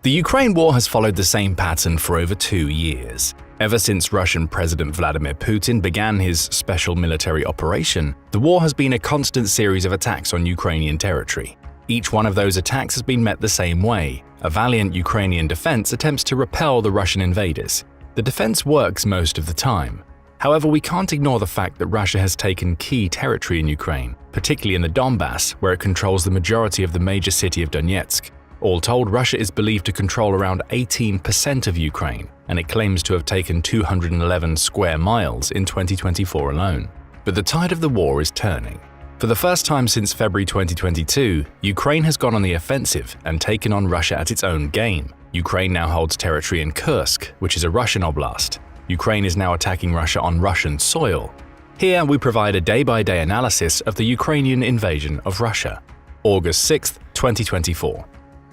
The Ukraine war has followed the same pattern for over 2 years. Ever since Russian President Vladimir Putin began his special military operation, the war has been a constant series of attacks on Ukrainian territory. Each one of those attacks has been met the same way. A valiant Ukrainian defense attempts to repel the Russian invaders. The defense works most of the time. However, we can't ignore the fact that Russia has taken key territory in Ukraine, particularly in the Donbass, where it controls the majority of the major city of Donetsk. All told, Russia is believed to control around 18% of Ukraine, and it claims to have taken 211 square miles in 2024 alone. But the tide of the war is turning. For the first time since February 2022, Ukraine has gone on the offensive and taken on Russia at its own game. Ukraine now holds territory in Kursk, which is a Russian oblast. Ukraine is now attacking Russia on Russian soil. Here we provide a day-by-day analysis of the Ukrainian invasion of Russia. August 6, 2024.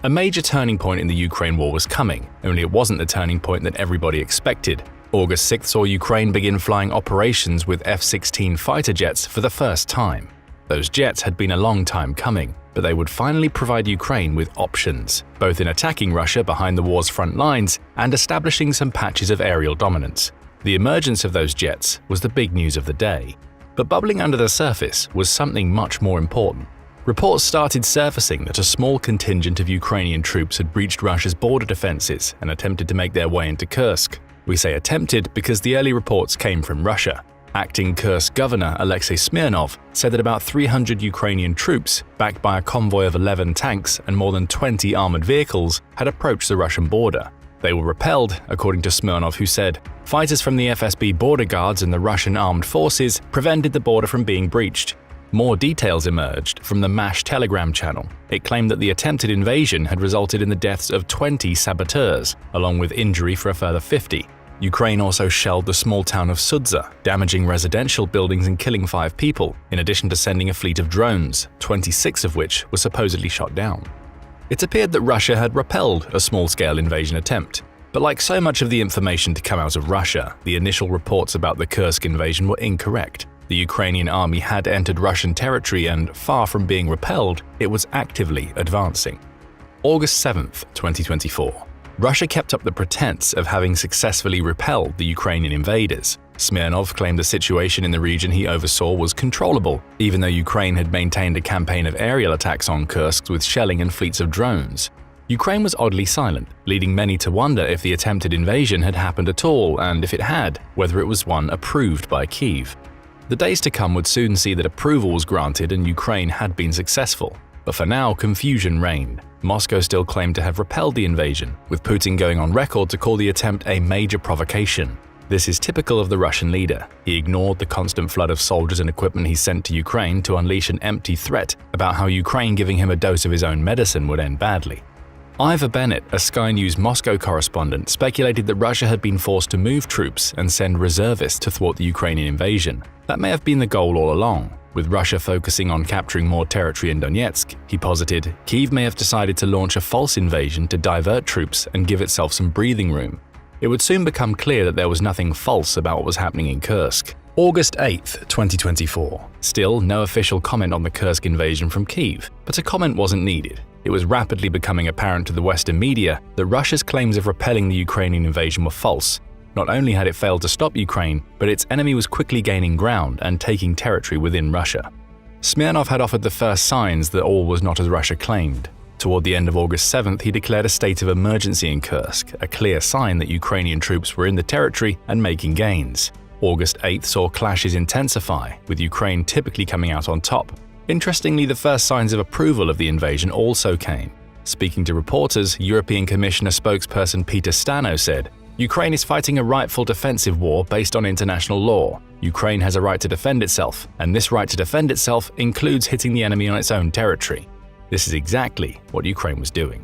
A major turning point in the Ukraine war was coming, only it wasn't the turning point that everybody expected. August 6 saw Ukraine begin flying operations with F-16 fighter jets for the first time. Those jets had been a long time coming, but they would finally provide Ukraine with options, both in attacking Russia behind the war's front lines and establishing some patches of aerial dominance. The emergence of those jets was the big news of the day. But bubbling under the surface was something much more important. Reports started surfacing that a small contingent of Ukrainian troops had breached Russia's border defenses and attempted to make their way into Kursk. We say attempted because the early reports came from Russia. Acting Kursk governor Alexei Smirnov said that about 300 Ukrainian troops, backed by a convoy of 11 tanks and more than 20 armored vehicles, had approached the Russian border. They were repelled, according to Smirnov, who said, "Fighters from the FSB border guards and the Russian armed forces prevented the border from being breached." More details emerged from the MASH Telegram channel. It claimed that the attempted invasion had resulted in the deaths of 20 saboteurs, along with injury for a further 50. Ukraine also shelled the small town of Sudza, damaging residential buildings and killing 5 people, in addition to sending a fleet of drones, 26 of which were supposedly shot down. It appeared that Russia had repelled a small-scale invasion attempt. But like so much of the information to come out of Russia, the initial reports about the Kursk invasion were incorrect. The Ukrainian army had entered Russian territory and, far from being repelled, it was actively advancing. August 7, 2024. Russia kept up the pretense of having successfully repelled the Ukrainian invaders. Smirnov claimed the situation in the region he oversaw was controllable, even though Ukraine had maintained a campaign of aerial attacks on Kursk with shelling and fleets of drones. Ukraine was oddly silent, leading many to wonder if the attempted invasion had happened at all, and if it had, whether it was one approved by Kyiv. The days to come would soon see that approval was granted and Ukraine had been successful. But for now, confusion reigned. Moscow still claimed to have repelled the invasion, with Putin going on record to call the attempt a major provocation. This is typical of the Russian leader. He ignored the constant flood of soldiers and equipment he sent to Ukraine to unleash an empty threat about how Ukraine giving him a dose of his own medicine would end badly. Ivor Bennett, a Sky News Moscow correspondent, speculated that Russia had been forced to move troops and send reservists to thwart the Ukrainian invasion. That may have been the goal all along. With Russia focusing on capturing more territory in Donetsk, he posited, Kyiv may have decided to launch a false invasion to divert troops and give itself some breathing room. It would soon become clear that there was nothing false about what was happening in Kursk. August 8, 2024. Still, no official comment on the Kursk invasion from Kyiv, but a comment wasn't needed. It was rapidly becoming apparent to the Western media that Russia's claims of repelling the Ukrainian invasion were false. Not only had it failed to stop Ukraine, but its enemy was quickly gaining ground and taking territory within Russia. Smirnov had offered the first signs that all was not as Russia claimed. Toward the end of August 7th, he declared a state of emergency in Kursk, a clear sign that Ukrainian troops were in the territory and making gains. August 8th saw clashes intensify, with Ukraine typically coming out on top. Interestingly, the first signs of approval of the invasion also came. Speaking to reporters, European Commissioner spokesperson Peter Stano said, Ukraine is fighting a rightful defensive war based on international law. Ukraine has a right to defend itself, and this right to defend itself includes hitting the enemy on its own territory. This is exactly what Ukraine was doing.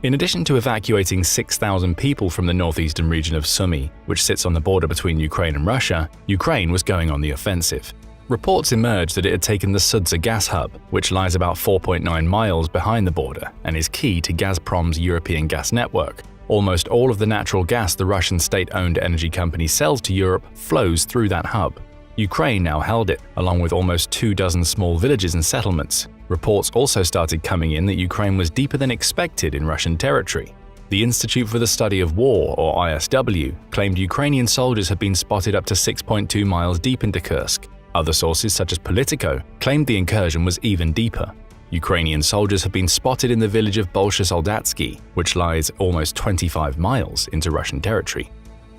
In addition to evacuating 6,000 people from the northeastern region of Sumy, which sits on the border between Ukraine and Russia, Ukraine was going on the offensive. Reports emerged that it had taken the Sudza gas hub, which lies about 4.9 miles behind the border and is key to Gazprom's European gas network. Almost all of the natural gas the Russian state-owned energy company sells to Europe flows through that hub. Ukraine now held it, along with almost 24 small villages and settlements. Reports also started coming in that Ukraine was deeper than expected in Russian territory. The Institute for the Study of War, or ISW, claimed Ukrainian soldiers had been spotted up to 6.2 miles deep into Kursk. Other sources, such as Politico, claimed the incursion was even deeper. Ukrainian soldiers have been spotted in the village of Bolshosoldatsky, which lies almost 25 miles into Russian territory.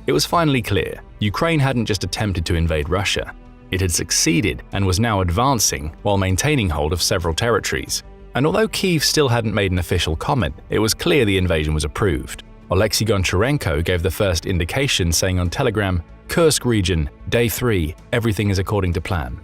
It was finally clear Ukraine hadn't just attempted to invade Russia. It had succeeded and was now advancing while maintaining hold of several territories. And although Kyiv still hadn't made an official comment, it was clear the invasion was approved. Oleksiy Goncharenko gave the first indication, saying on Telegram, "Kursk region, day 3, everything is according to plan."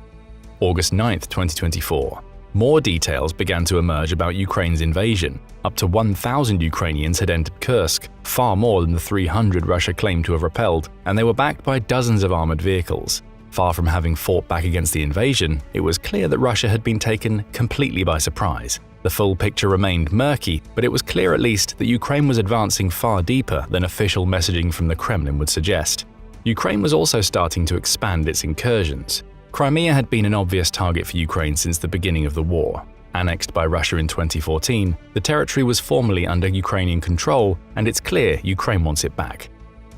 August 9, 2024. More details began to emerge about Ukraine's invasion. Up to 1,000 Ukrainians had entered Kursk, far more than the 300 Russia claimed to have repelled, and they were backed by dozens of armored vehicles. Far from having fought back against the invasion, it was clear that Russia had been taken completely by surprise. The full picture remained murky, but it was clear at least that Ukraine was advancing far deeper than official messaging from the Kremlin would suggest. Ukraine was also starting to expand its incursions. Crimea had been an obvious target for Ukraine since the beginning of the war. Annexed by Russia in 2014, the territory was formally under Ukrainian control, and it's clear Ukraine wants it back.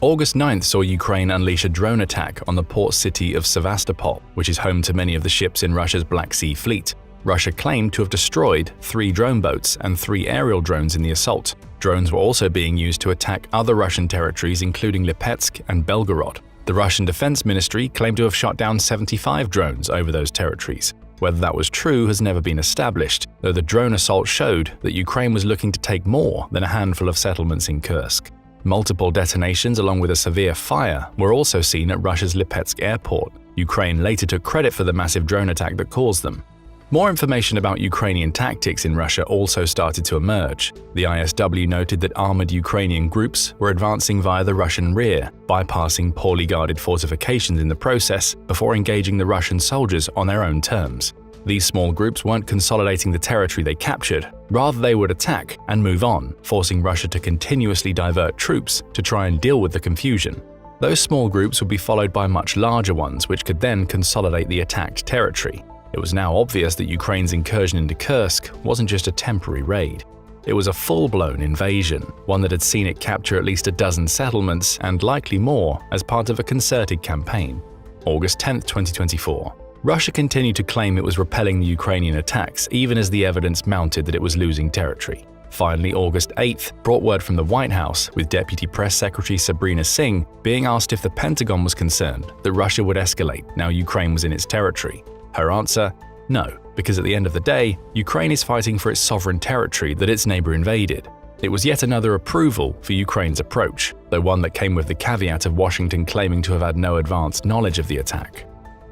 August 9th saw Ukraine unleash a drone attack on the port city of Sevastopol, which is home to many of the ships in Russia's Black Sea Fleet. Russia claimed to have destroyed 3 drone boats and 3 aerial drones in the assault. Drones were also being used to attack other Russian territories, including Lipetsk and Belgorod. The Russian Defense Ministry claimed to have shot down 75 drones over those territories. Whether that was true has never been established, though the drone assault showed that Ukraine was looking to take more than a handful of settlements in Kursk. Multiple detonations along with a severe fire were also seen at Russia's Lipetsk airport. Ukraine later took credit for the massive drone attack that caused them. More information about Ukrainian tactics in Russia also started to emerge. The ISW noted that armored Ukrainian groups were advancing via the Russian rear, bypassing poorly guarded fortifications in the process before engaging the Russian soldiers on their own terms. These small groups weren't consolidating the territory they captured, rather they would attack and move on, forcing Russia to continuously divert troops to try and deal with the confusion. Those small groups would be followed by much larger ones which could then consolidate the attacked territory. It was now obvious that Ukraine's incursion into Kursk wasn't just a temporary raid. It was a full-blown invasion, one that had seen it capture at least a dozen settlements and likely more as part of a concerted campaign. August 10, 2024. Russia continued to claim it was repelling the Ukrainian attacks even as the evidence mounted that it was losing territory. Finally, August 8th brought word from the White House, with Deputy Press Secretary Sabrina Singh being asked if the Pentagon was concerned that Russia would escalate now Ukraine was in its territory. Her answer? No, because at the end of the day, Ukraine is fighting for its sovereign territory that its neighbor invaded. It was yet another approval for Ukraine's approach, though one that came with the caveat of Washington claiming to have had no advanced knowledge of the attack.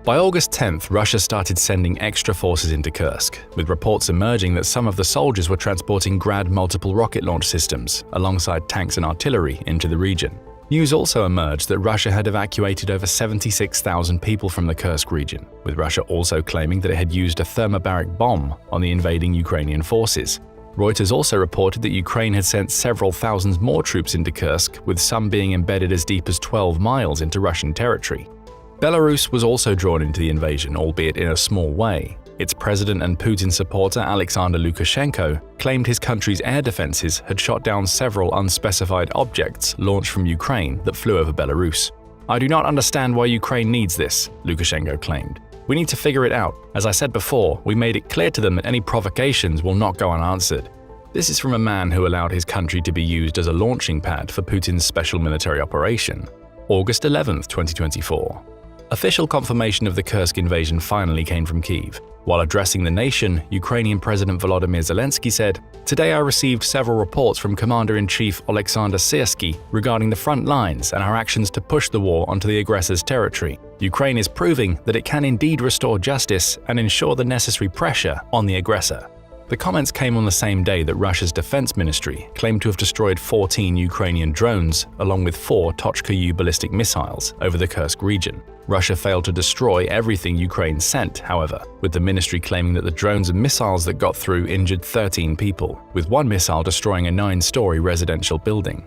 By August 10th, Russia started sending extra forces into Kursk, with reports emerging that some of the soldiers were transporting Grad multiple rocket launch systems, alongside tanks and artillery, into the region. News also emerged that Russia had evacuated over 76,000 people from the Kursk region, with Russia also claiming that it had used a thermobaric bomb on the invading Ukrainian forces. Reuters also reported that Ukraine had sent several thousands more troops into Kursk, with some being embedded as deep as 12 miles into Russian territory. Belarus was also drawn into the invasion, albeit in a small way. Its president and Putin supporter Alexander Lukashenko claimed his country's air defenses had shot down several unspecified objects launched from Ukraine that flew over Belarus. "I do not understand why Ukraine needs this," Lukashenko claimed. "We need to figure it out. As I said before, we made it clear to them that any provocations will not go unanswered." This is from a man who allowed his country to be used as a launching pad for Putin's special military operation. August 11, 2024. Official confirmation of the Kursk invasion finally came from Kyiv. While addressing the nation, Ukrainian President Volodymyr Zelensky said, "Today I received several reports from Commander-in-Chief Oleksandr Syrsky regarding the front lines and our actions to push the war onto the aggressor's territory. Ukraine is proving that it can indeed restore justice and ensure the necessary pressure on the aggressor." The comments came on the same day that Russia's defense ministry claimed to have destroyed 14 Ukrainian drones along with 4 Tochka-U ballistic missiles over the Kursk region. Russia failed to destroy everything Ukraine sent, however, with the ministry claiming that the drones and missiles that got through injured 13 people, with one missile destroying a 9-story residential building.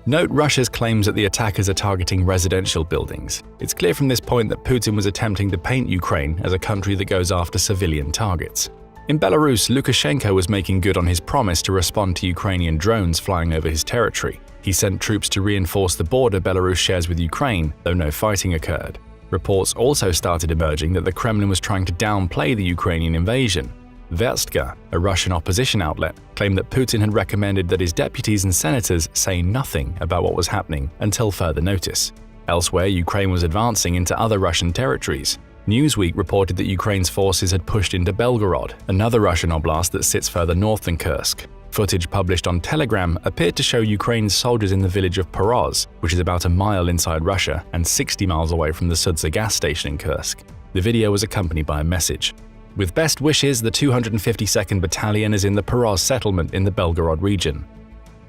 Note Russia's claims that the attackers are targeting residential buildings. It's clear from this point that Putin was attempting to paint Ukraine as a country that goes after civilian targets. In Belarus, Lukashenko was making good on his promise to respond to Ukrainian drones flying over his territory. He sent troops to reinforce the border Belarus shares with Ukraine, though no fighting occurred. Reports also started emerging that the Kremlin was trying to downplay the Ukrainian invasion. Verstka, a Russian opposition outlet, claimed that Putin had recommended that his deputies and senators say nothing about what was happening until further notice. Elsewhere, Ukraine was advancing into other Russian territories. Newsweek reported that Ukraine's forces had pushed into Belgorod, another Russian oblast that sits further north than Kursk. Footage published on Telegram appeared to show Ukraine's soldiers in the village of Poroz, which is about a mile inside Russia and 60 miles away from the Sudza gas station in Kursk. The video was accompanied by a message. With best wishes, the 252nd Battalion is in the Poroz settlement in the Belgorod region.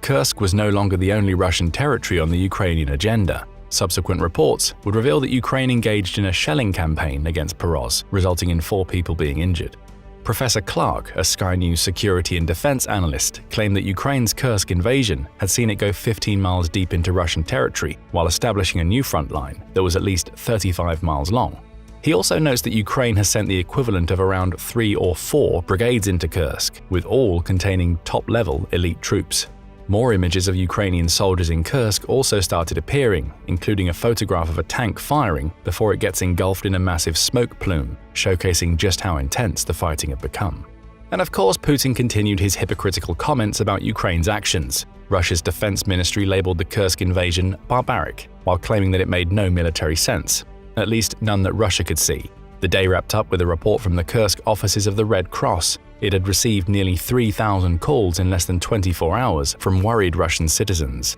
Kursk was no longer the only Russian territory on the Ukrainian agenda. Subsequent reports would reveal that Ukraine engaged in a shelling campaign against Poroz, resulting in 4 people being injured. Professor Clark, a Sky News security and defense analyst, claimed that Ukraine's Kursk invasion had seen it go 15 miles deep into Russian territory while establishing a new front line that was at least 35 miles long. He also notes that Ukraine has sent the equivalent of around 3 or 4 brigades into Kursk, with all containing top-level elite troops. More images of Ukrainian soldiers in Kursk also started appearing, including a photograph of a tank firing before it gets engulfed in a massive smoke plume, showcasing just how intense the fighting had become. And of course, Putin continued his hypocritical comments about Ukraine's actions. Russia's defense ministry labeled the Kursk invasion barbaric, while claiming that it made no military sense, at least none that Russia could see. The day wrapped up with a report from the Kursk offices of the Red Cross. It had received nearly 3,000 calls in less than 24 hours from worried Russian citizens.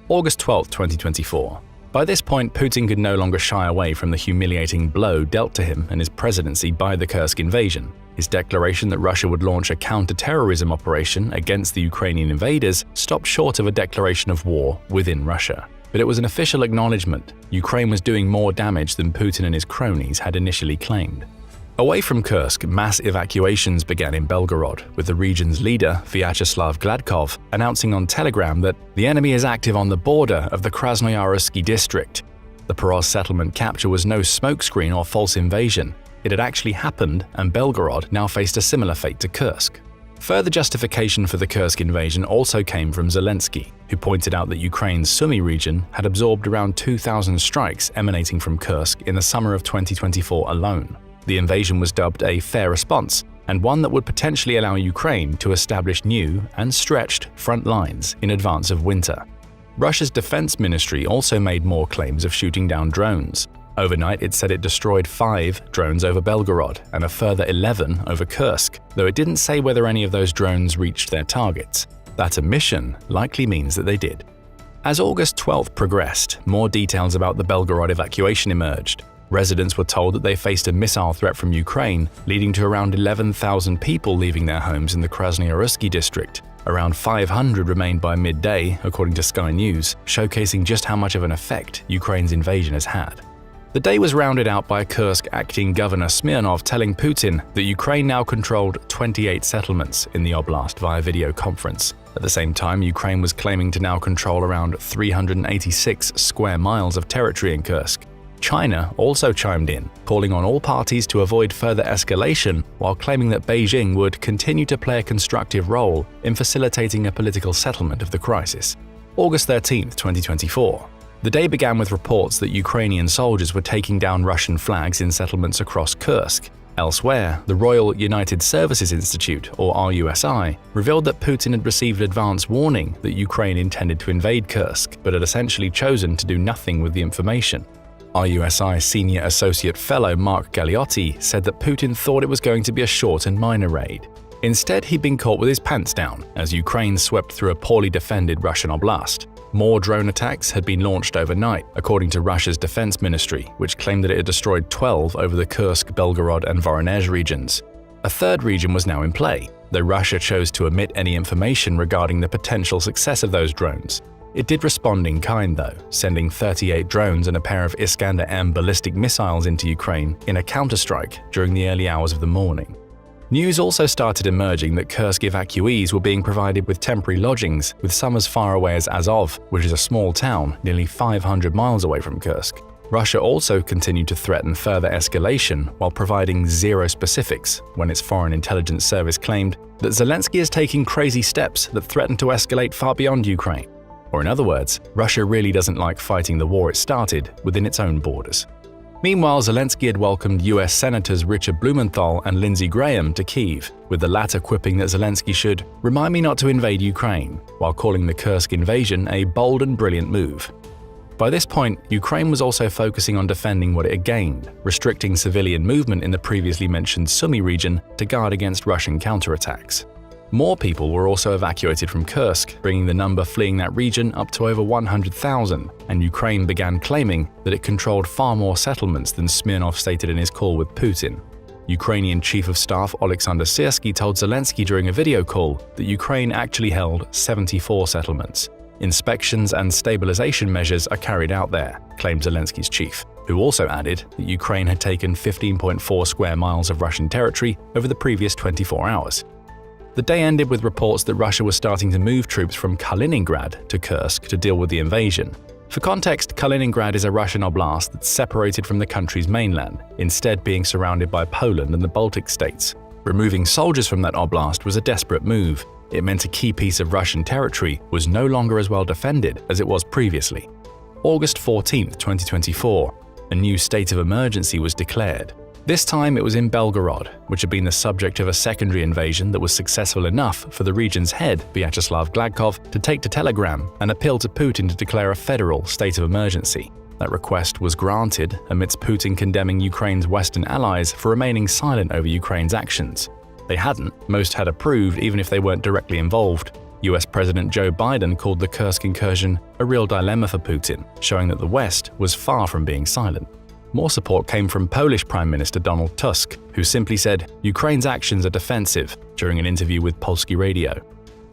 August 12, 2024. By this point, Putin could no longer shy away from the humiliating blow dealt to him and his presidency by the Kursk invasion. His declaration that Russia would launch a counter-terrorism operation against the Ukrainian invaders stopped short of a declaration of war within Russia. But it was an official acknowledgement. Ukraine was doing more damage than Putin and his cronies had initially claimed. Away from Kursk, mass evacuations began in Belgorod, with the region's leader, Vyacheslav Gladkov, announcing on Telegram that the enemy is active on the border of the Krasnoyarski district. The Poroz settlement capture was no smokescreen or false invasion. It had actually happened, and Belgorod now faced a similar fate to Kursk. Further justification for the Kursk invasion also came from Zelensky, who pointed out that Ukraine's Sumy region had absorbed around 2,000 strikes emanating from Kursk in the summer of 2024 alone. The invasion was dubbed a fair response, and one that would potentially allow Ukraine to establish new and stretched front lines in advance of winter. Russia's defense ministry also made more claims of shooting down drones. Overnight, it said it destroyed 5 drones over Belgorod and a further 11 over Kursk, though it didn't say whether any of those drones reached their targets. That omission likely means that they did. As August 12th progressed, more details about the Belgorod evacuation emerged. Residents were told that they faced a missile threat from Ukraine, leading to around 11,000 people leaving their homes in the Krasnoyarski district. Around 500 remained by midday, according to Sky News, showcasing just how much of an effect Ukraine's invasion has had. The day was rounded out by Kursk acting governor Smirnov telling Putin that Ukraine now controlled 28 settlements in the oblast via video conference. At the same time, Ukraine was claiming to now control around 386 square miles of territory in Kursk. China also chimed in, calling on all parties to avoid further escalation while claiming that Beijing would continue to play a constructive role in facilitating a political settlement of the crisis. August 13, 2024. The day began with reports that Ukrainian soldiers were taking down Russian flags in settlements across Kursk. Elsewhere, the Royal United Services Institute, or RUSI, revealed that Putin had received advance warning that Ukraine intended to invade Kursk, but had essentially chosen to do nothing with the information. RUSI Senior Associate Fellow Mark Galeotti said that Putin thought it was going to be a short and minor raid. Instead, he'd been caught with his pants down as Ukraine swept through a poorly defended Russian oblast. More drone attacks had been launched overnight, according to Russia's defense ministry, which claimed that it had destroyed 12 over the Kursk, Belgorod, and Voronezh regions. A third region was now in play, though Russia chose to omit any information regarding the potential success of those drones. It did respond in kind, though, sending 38 drones and a pair of Iskander-M ballistic missiles into Ukraine in a counterstrike during the early hours of the morning. News also started emerging that Kursk evacuees were being provided with temporary lodgings, with some as far away as Azov, which is a small town nearly 500 miles away from Kursk. Russia also continued to threaten further escalation while providing zero specifics when its foreign intelligence service claimed that Zelensky is taking crazy steps that threaten to escalate far beyond Ukraine. Or in other words, Russia really doesn't like fighting the war it started within its own borders. Meanwhile, Zelensky had welcomed US Senators Richard Blumenthal and Lindsey Graham to Kyiv, with the latter quipping that Zelensky should "remind me not to invade Ukraine," while calling the Kursk invasion a bold and brilliant move. By this point, Ukraine was also focusing on defending what it had gained, restricting civilian movement in the previously mentioned Sumy region to guard against Russian counterattacks. More people were also evacuated from Kursk, bringing the number fleeing that region up to over 100,000, and Ukraine began claiming that it controlled far more settlements than Smirnov stated in his call with Putin. Ukrainian Chief of Staff Oleksandr Syrsky told Zelensky during a video call that Ukraine actually held 74 settlements. Inspections and stabilization measures are carried out there, claimed Zelensky's chief, who also added that Ukraine had taken 15.4 square miles of Russian territory over the previous 24 hours. The day ended with reports that Russia was starting to move troops from Kaliningrad to Kursk to deal with the invasion. For context, Kaliningrad is a Russian oblast that's separated from the country's mainland, instead being surrounded by Poland and the Baltic states. Removing soldiers from that oblast was a desperate move. It meant a key piece of Russian territory was no longer as well defended as it was previously. August 14, 2024, a new state of emergency was declared. This time it was in Belgorod, which had been the subject of a secondary invasion that was successful enough for the region's head, Vyacheslav Gladkov, to take to Telegram and appeal to Putin to declare a federal state of emergency. That request was granted amidst Putin condemning Ukraine's Western allies for remaining silent over Ukraine's actions. They hadn't, most had approved even if they weren't directly involved. US President Joe Biden called the Kursk incursion a real dilemma for Putin, showing that the West was far from being silent. More support came from Polish Prime Minister Donald Tusk, who simply said Ukraine's actions are defensive during an interview with Polski radio.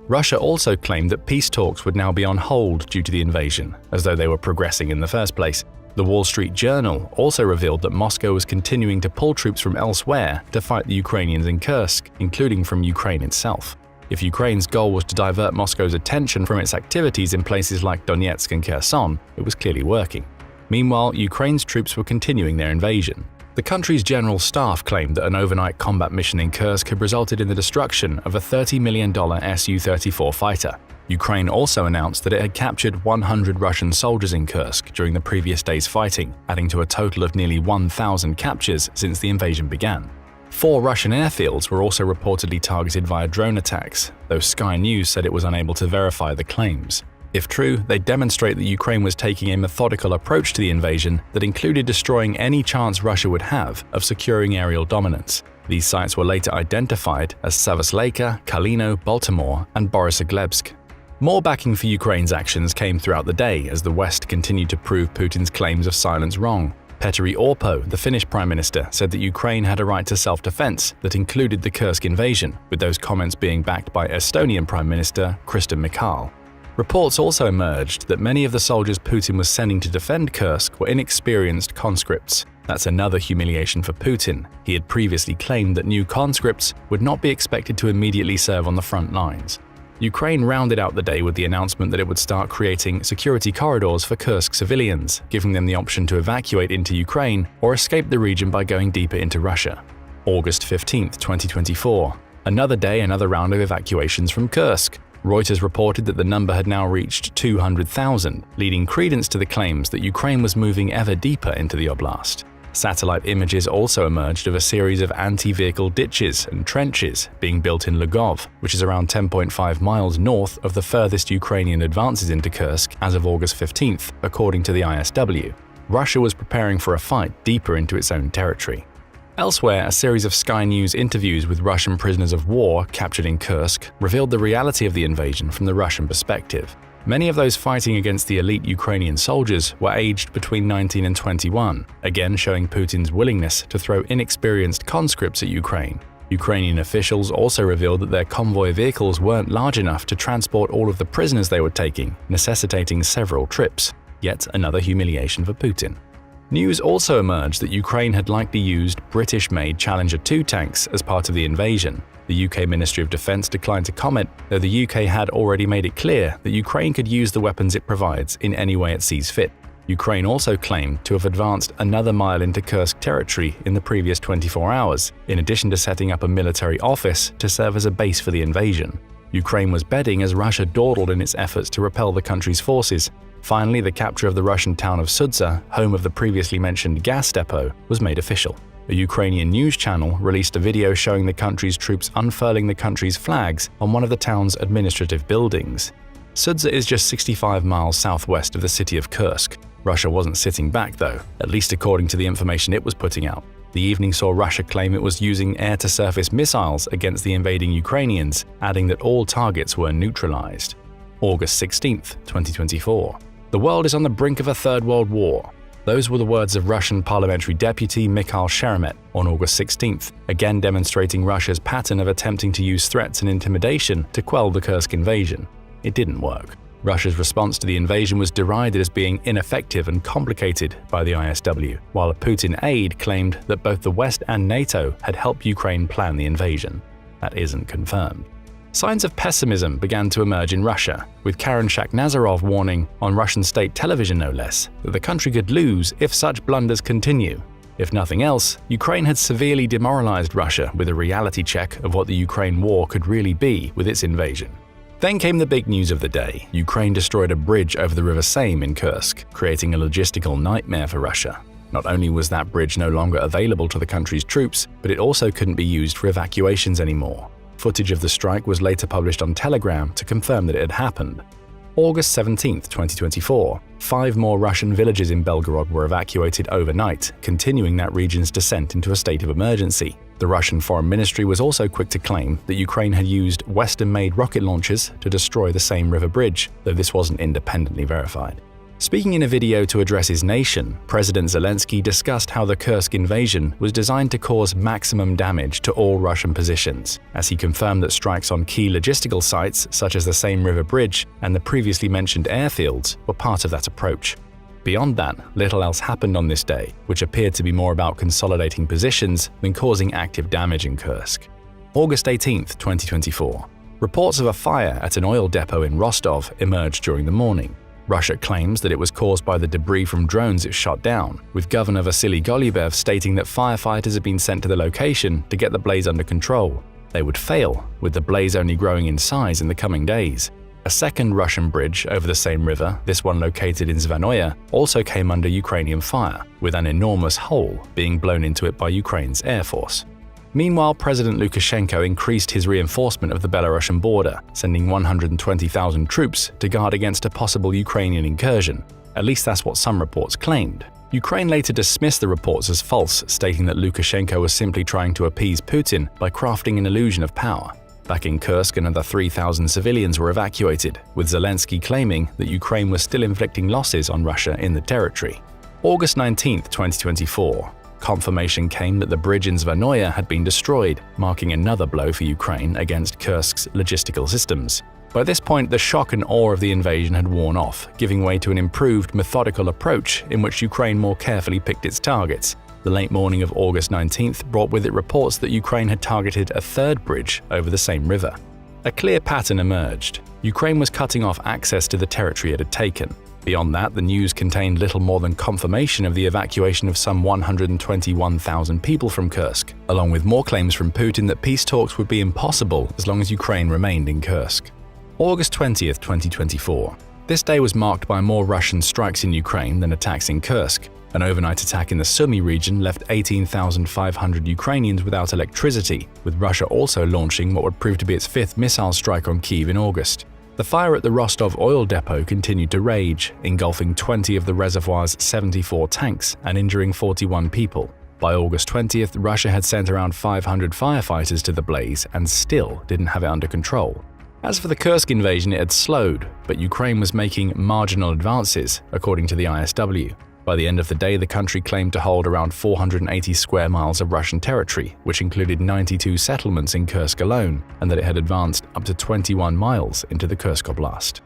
Russia also claimed that peace talks would now be on hold due to the invasion, as though they were progressing in the first place. The Wall Street Journal also revealed that Moscow was continuing to pull troops from elsewhere to fight the Ukrainians in Kursk, including from Ukraine itself. If Ukraine's goal was to divert Moscow's attention from its activities in places like Donetsk and Kherson, it was clearly working. Meanwhile, Ukraine's troops were continuing their invasion. The country's general staff claimed that an overnight combat mission in Kursk had resulted in the destruction of a $30 million Su-34 fighter. Ukraine also announced that it had captured 100 Russian soldiers in Kursk during the previous day's fighting, adding to a total of nearly 1,000 captures since the invasion began. 4 Russian airfields were also reportedly targeted via drone attacks, though Sky News said it was unable to verify the claims. If true, they demonstrate that Ukraine was taking a methodical approach to the invasion that included destroying any chance Russia would have of securing aerial dominance. These sites were later identified as Savoslayka, Kalino, Baltimore, and Borisoglebsk. More backing for Ukraine's actions came throughout the day as the West continued to prove Putin's claims of silence wrong. Petteri Orpo, the Finnish Prime Minister, said that Ukraine had a right to self-defense that included the Kursk invasion, with those comments being backed by Estonian Prime Minister Kristen Michal. Reports also emerged that many of the soldiers Putin was sending to defend Kursk were inexperienced conscripts. That's another humiliation for Putin. He had previously claimed that new conscripts would not be expected to immediately serve on the front lines. Ukraine rounded out the day with the announcement that it would start creating security corridors for Kursk civilians, giving them the option to evacuate into Ukraine or escape the region by going deeper into Russia. August 15, 2024. Another day, another round of evacuations from Kursk. Reuters reported that the number had now reached 200,000, leading credence to the claims that Ukraine was moving ever deeper into the oblast. Satellite images also emerged of a series of anti-vehicle ditches and trenches being built in Lugov, which is around 10.5 miles north of the furthest Ukrainian advances into Kursk as of August 15th, according to the ISW. Russia was preparing for a fight deeper into its own territory. Elsewhere, a series of Sky News interviews with Russian prisoners of war captured in Kursk revealed the reality of the invasion from the Russian perspective. Many of those fighting against the elite Ukrainian soldiers were aged between 19 and 21, again showing Putin's willingness to throw inexperienced conscripts at Ukraine. Ukrainian officials also revealed that their convoy vehicles weren't large enough to transport all of the prisoners they were taking, necessitating several trips. Yet another humiliation for Putin. News also emerged that Ukraine had likely used British-made Challenger 2 tanks as part of the invasion. The UK Ministry of Defence declined to comment, though the UK had already made it clear that Ukraine could use the weapons it provides in any way it sees fit. Ukraine also claimed to have advanced another mile into Kursk territory in the previous 24 hours, in addition to setting up a military office to serve as a base for the invasion. Ukraine was bedding as Russia dawdled in its efforts to repel the country's forces. Finally, the capture of the Russian town of Sudza, home of the previously mentioned gas depot, was made official. A Ukrainian news channel released a video showing the country's troops unfurling the country's flags on one of the town's administrative buildings. Sudza is just 65 miles southwest of the city of Kursk. Russia wasn't sitting back though, at least according to the information it was putting out. The evening saw Russia claim it was using air-to-surface missiles against the invading Ukrainians, adding that all targets were neutralized. August 16, 2024. The world is on the brink of a third world war. Those were the words of Russian parliamentary deputy Mikhail Sheremet on August 16th, again demonstrating Russia's pattern of attempting to use threats and intimidation to quell the Kursk invasion. It didn't work. Russia's response to the invasion was derided as being ineffective and complicated by the ISW, while a Putin aide claimed that both the West and NATO had helped Ukraine plan the invasion. That isn't confirmed. Signs of pessimism began to emerge in Russia, with Karen Shakhnazarov warning, on Russian state television no less, that the country could lose if such blunders continue. If nothing else, Ukraine had severely demoralized Russia with a reality check of what the Ukraine war could really be with its invasion. Then came the big news of the day. Ukraine destroyed a bridge over the River Seym in Kursk, creating a logistical nightmare for Russia. Not only was that bridge no longer available to the country's troops, but it also couldn't be used for evacuations anymore. Footage of the strike was later published on Telegram to confirm that it had happened. August 17, 2024. 5 more Russian villages in Belgorod were evacuated overnight, continuing that region's descent into a state of emergency. The Russian Foreign Ministry was also quick to claim that Ukraine had used Western-made rocket launchers to destroy the Seym River bridge, though this wasn't independently verified. Speaking in a video to address his nation, President Zelensky discussed how the Kursk invasion was designed to cause maximum damage to all Russian positions, as he confirmed that strikes on key logistical sites such as the Seym River Bridge and the previously mentioned airfields were part of that approach. Beyond that, little else happened on this day, which appeared to be more about consolidating positions than causing active damage in Kursk. August 18, 2024. Reports of a fire at an oil depot in Rostov emerged during the morning. Russia claims that it was caused by the debris from drones it shot down, with Governor Vasily Golubev stating that firefighters had been sent to the location to get the blaze under control. They would fail, with the blaze only growing in size in the coming days. A second Russian bridge over the same river, this one located in Zvanoye, also came under Ukrainian fire, with an enormous hole being blown into it by Ukraine's air force. Meanwhile, President Lukashenko increased his reinforcement of the Belarusian border, sending 120,000 troops to guard against a possible Ukrainian incursion. At least that's what some reports claimed. Ukraine later dismissed the reports as false, stating that Lukashenko was simply trying to appease Putin by crafting an illusion of power. Back in Kursk, another 3,000 civilians were evacuated, with Zelensky claiming that Ukraine was still inflicting losses on Russia in the territory. August 19, 2024. Confirmation came that the bridge in Zvanoye had been destroyed, marking another blow for Ukraine against Kursk's logistical systems. By this point, the shock and awe of the invasion had worn off, giving way to an improved, methodical approach in which Ukraine more carefully picked its targets. The late morning of August 19th brought with it reports that Ukraine had targeted a third bridge over the same river. A clear pattern emerged. Ukraine was cutting off access to the territory it had taken. Beyond that, the news contained little more than confirmation of the evacuation of some 121,000 people from Kursk, along with more claims from Putin that peace talks would be impossible as long as Ukraine remained in Kursk. August 20, 2024. This day was marked by more Russian strikes in Ukraine than attacks in Kursk. An overnight attack in the Sumy region left 18,500 Ukrainians without electricity, with Russia also launching what would prove to be its 5th missile strike on Kyiv in August. The fire at the Rostov oil depot continued to rage, engulfing 20 of the reservoir's 74 tanks and injuring 41 people. By August 20th, Russia had sent around 500 firefighters to the blaze and still didn't have it under control. As for the Kursk invasion, it had slowed, but Ukraine was making marginal advances, according to the ISW. By the end of the day, the country claimed to hold around 480 square miles of Russian territory, which included 92 settlements in Kursk alone, and that it had advanced up to 21 miles into the Kursk Oblast.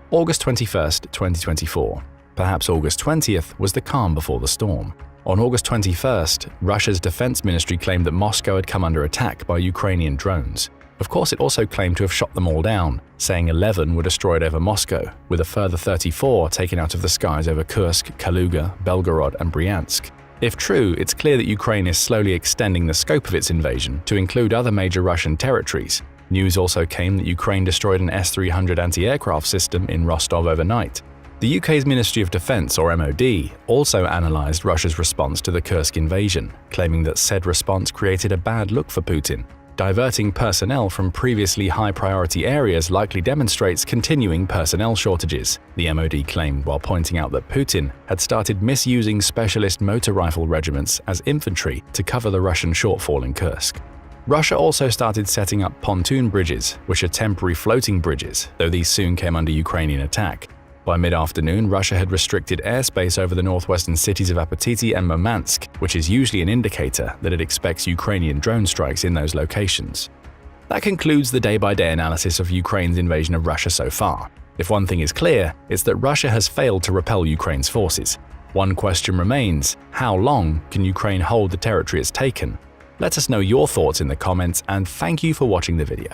August 21, 2024. Perhaps August 20th was the calm before the storm. On August 21st, Russia's defense ministry claimed that Moscow had come under attack by Ukrainian drones. Of course, it also claimed to have shot them all down, saying 11 were destroyed over Moscow, with a further 34 taken out of the skies over Kursk, Kaluga, Belgorod, and Bryansk. If true, it's clear that Ukraine is slowly extending the scope of its invasion to include other major Russian territories. News also came that Ukraine destroyed an S-300 anti-aircraft system in Rostov overnight. The UK's Ministry of Defence, or MOD, also analysed Russia's response to the Kursk invasion, claiming that said response created a bad look for Putin. Diverting personnel from previously high-priority areas likely demonstrates continuing personnel shortages, the MOD claimed, while pointing out that Putin had started misusing specialist motor rifle regiments as infantry to cover the Russian shortfall in Kursk. Russia also started setting up pontoon bridges, which are temporary floating bridges, though these soon came under Ukrainian attack. By mid-afternoon, Russia had restricted airspace over the northwestern cities of Apatity and Murmansk, which is usually an indicator that it expects Ukrainian drone strikes in those locations. That concludes the day-by-day analysis of Ukraine's invasion of Russia so far. If one thing is clear, it's that Russia has failed to repel Ukraine's forces. One question remains: how long can Ukraine hold the territory it's taken? Let us know your thoughts in the comments, and thank you for watching the video.